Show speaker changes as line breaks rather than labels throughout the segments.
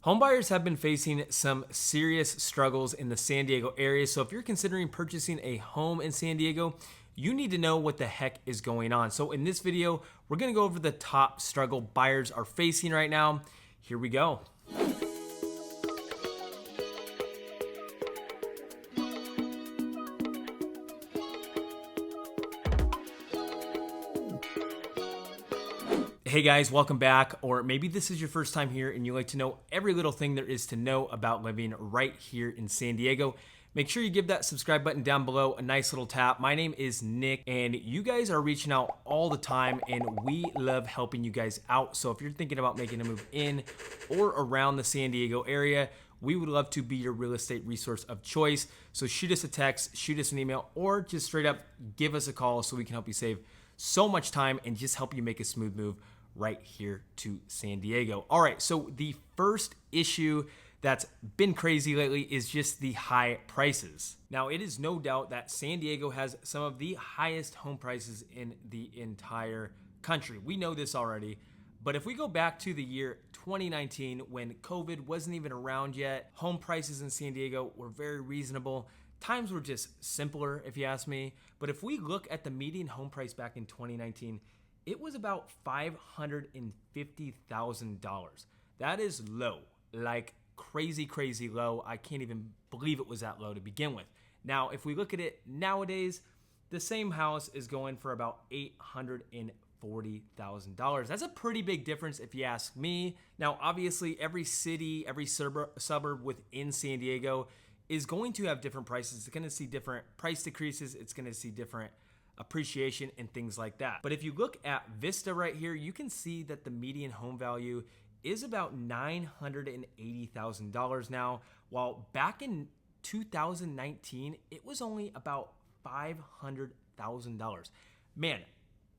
Homebuyers have been facing some serious struggles in the San Diego area, so if you're considering purchasing a home in San Diego, you need to know what the heck is going on. So in this video, we're gonna go over the top struggle buyers are facing right now. Here we go. Hey guys, welcome back. Or maybe this is your first time here and you like to know every little thing there is to know about living right here in San Diego. Make sure you give that subscribe button down below a nice little tap. My name is Nick and you guys are reaching out all the time and we love helping you guys out. So if you're thinking about making a move in or around the San Diego area, we would love to be your real estate resource of choice. So shoot us a text, shoot us an email, or just straight up give us a call so we can help you save so much time and just help you make a smooth move right here to San Diego. All right, so the first issue that's been crazy lately is just the high prices. Now, it is no doubt that San Diego has some of the highest home prices in the entire country. We know this already, but if we go back to the year 2019 when COVID wasn't even around yet, home prices in San Diego were very reasonable. Times were just simpler, if you ask me. But if we look at the median home price back in 2019, it was about $550,000. That is low, like crazy low. I can't even believe it was that low to begin with. Now, if we look at it nowadays, the same house is going for about $840,000. That's a pretty big difference if you ask me. Now, obviously, every city, every suburb within San Diego is going to have different prices. It's going to see different price decreases. It's going to see different appreciation and things like that. But if you look at Vista right here, you can see that the median home value is about $980,000 now, while back in 2019, it was only about $500,000. Man,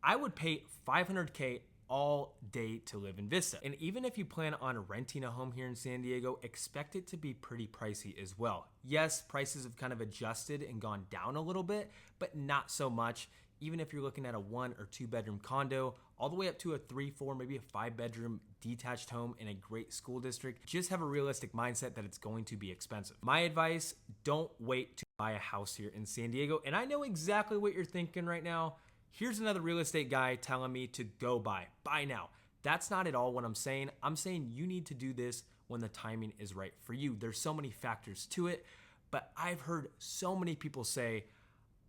I would pay $500K all day to live in Vista. And even if you plan on renting a home here in San Diego, expect it to be pretty pricey as well. Yes, prices have kind of adjusted and gone down a little bit, but not so much. Even if you're looking at a 1 or 2 bedroom condo, all the way up to a 3, 4, maybe a 5 bedroom detached home in a great school district, just have a realistic mindset that it's going to be expensive. My advice, don't wait to buy a house here in San Diego. And I know exactly what you're thinking right now. Here's another real estate guy telling me to go buy now. That's not at all what I'm saying. I'm saying you need to do this when the timing is right for you. There's so many factors to it, but I've heard so many people say,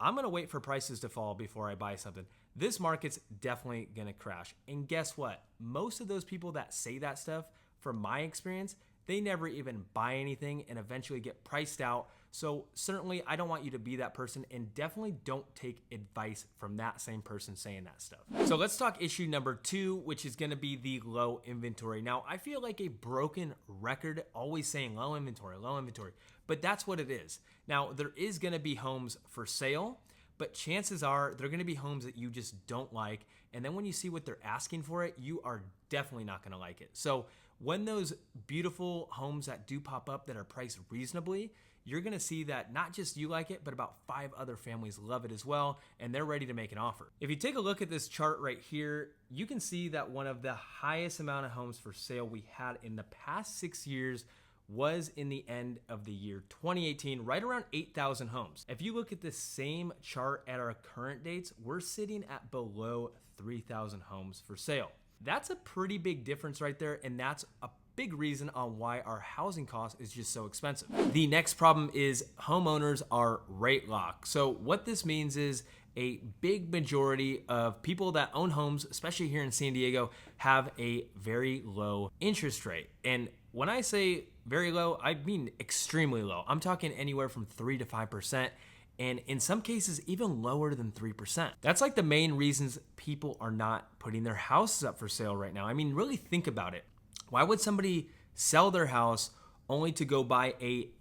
I'm gonna wait for prices to fall before I buy something. This market's definitely gonna crash. And guess what? Most of those people that say that stuff, from my experience, they never even buy anything and eventually get priced out. So certainly I don't want you to be that person, and definitely don't take advice from that same person saying that stuff. So let's talk issue number 2, which is gonna be the low inventory. Now, I feel like a broken record always saying low inventory, but that's what it is. Now, there is gonna be homes for sale, but chances are they're gonna be homes that you just don't like. And then when you see what they're asking for it, you are definitely not gonna like it. So when those beautiful homes that do pop up that are priced reasonably, you're gonna see that not just you like it, but about 5 other families love it as well, and they're ready to make an offer. If you take a look at this chart right here, you can see that one of the highest amount of homes for sale we had in the past 6 years was in the end of the year 2018, right around 8,000 homes. If you look at the same chart at our current dates, we're sitting at below 3,000 homes for sale. That's a pretty big difference right there, and that's a big reason on why our housing cost is just so expensive. The next problem is homeowners are rate locked. So what this means is a big majority of people that own homes, especially here in San Diego, have a very low interest rate. And when I say very low, I mean extremely low. I'm talking anywhere from 3 to 5%. And in some cases, even lower than 3%. That's like the main reasons people are not putting their houses up for sale right now. I mean, really think about it. Why would somebody sell their house only to go buy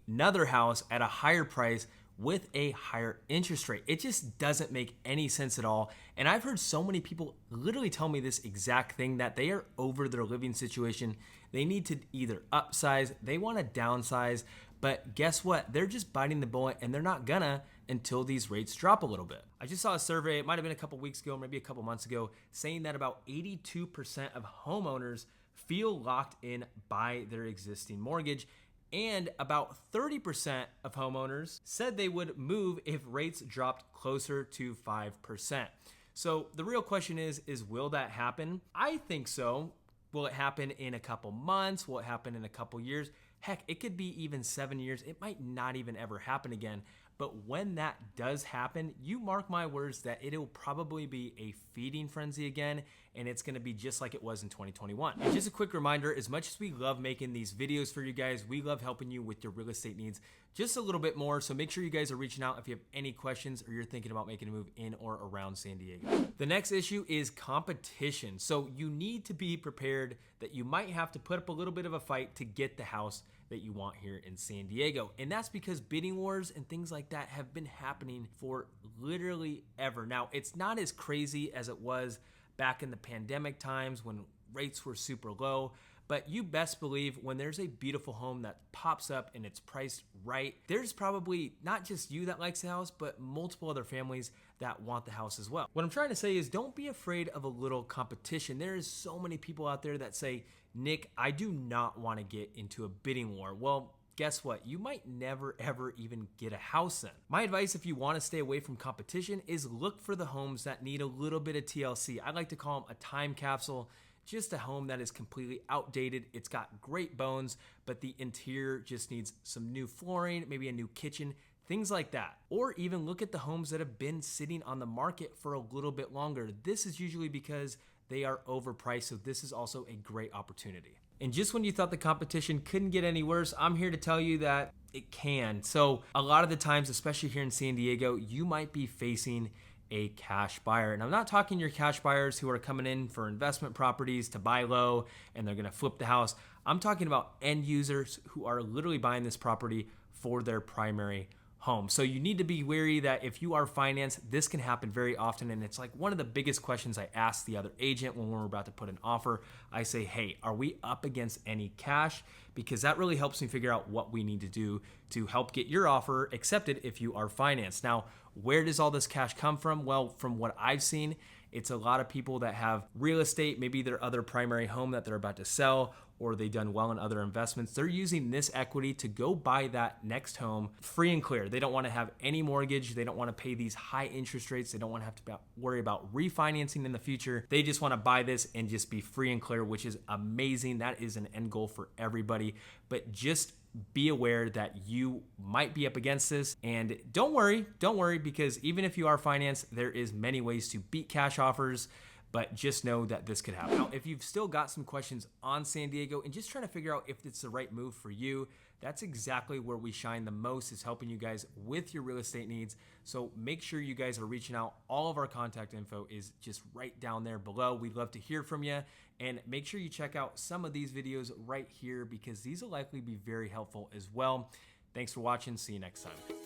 another house at a higher price with a higher interest rate? It just doesn't make any sense at all. And I've heard so many people literally tell me this exact thing, that they are over their living situation. They need to either upsize, they want to downsize, but guess what? They're just biting the bullet, and they're not gonna until these rates drop a little bit. I just saw a survey, it might have been a couple weeks ago, maybe a couple months ago, saying that about 82% of homeowners feel locked in by their existing mortgage. And about 30% of homeowners said they would move if rates dropped closer to 5%. So the real question is will that happen? I think so. Will it happen in a couple months? Will it happen in a couple years? Heck, it could be even 7 years. It might not even ever happen again. But when that does happen, you mark my words that it'll probably be a feeding frenzy again, and it's gonna be just like it was in 2021. And just a quick reminder, as much as we love making these videos for you guys, we love helping you with your real estate needs just a little bit more. So make sure you guys are reaching out if you have any questions or you're thinking about making a move in or around San Diego. The next issue is competition. So you need to be prepared that you might have to put up a little bit of a fight to get the house that you want here in San Diego. And that's because bidding wars and things like that have been happening for literally ever. Now, it's not as crazy as it was back in the pandemic times when rates were super low, but you best believe when there's a beautiful home that pops up and it's priced right, there's probably not just you that likes the house, but multiple other families that want the house as well. What I'm trying to say is don't be afraid of a little competition. There is so many people out there that say, Nick, I do not want to get into a bidding war. Well, guess what? You might never ever even get a house in. My advice if you want to stay away from competition is look for the homes that need a little bit of TLC. I like to call them a time capsule. Just a home that is completely outdated. It's got great bones, but the interior just needs some new flooring, maybe a new kitchen, things like that. Or even look at the homes that have been sitting on the market for a little bit longer. This is usually because they are overpriced, so this is also a great opportunity. And just when you thought the competition couldn't get any worse, I'm here to tell you that it can. So a lot of the times, especially here in San Diego, you might be facing a cash buyer. And I'm not talking your cash buyers who are coming in for investment properties to buy low and they're gonna flip the house. I'm talking about end users who are literally buying this property for their primary home. So you need to be wary that if you are financed, this can happen very often. And it's like one of the biggest questions I ask the other agent when we're about to put an offer. I say, hey, are we up against any cash? Because that really helps me figure out what we need to do to help get your offer accepted if you are financed. Now, where does all this cash come from? Well, from what I've seen, it's a lot of people that have real estate, maybe their other primary home that they're about to sell, or they've done well in other investments. They're using this equity to go buy that next home free and clear. They don't want to have any mortgage. They don't want to pay these high interest rates. They don't want to have to worry about refinancing in the future. They just want to buy this and just be free and clear, which is amazing. That is an end goal for everybody. But just be aware that you might be up against this, and don't worry, because even if you are financed, there is many ways to beat cash offers, but just know that this could happen. Now, if you've still got some questions on San Diego and just trying to figure out if it's the right move for you, that's exactly where we shine the most, is helping you guys with your real estate needs. So make sure you guys are reaching out. All of our contact info is just right down there below. We'd love to hear from you, and make sure you check out some of these videos right here because these will likely be very helpful as well. Thanks for watching. See you next time.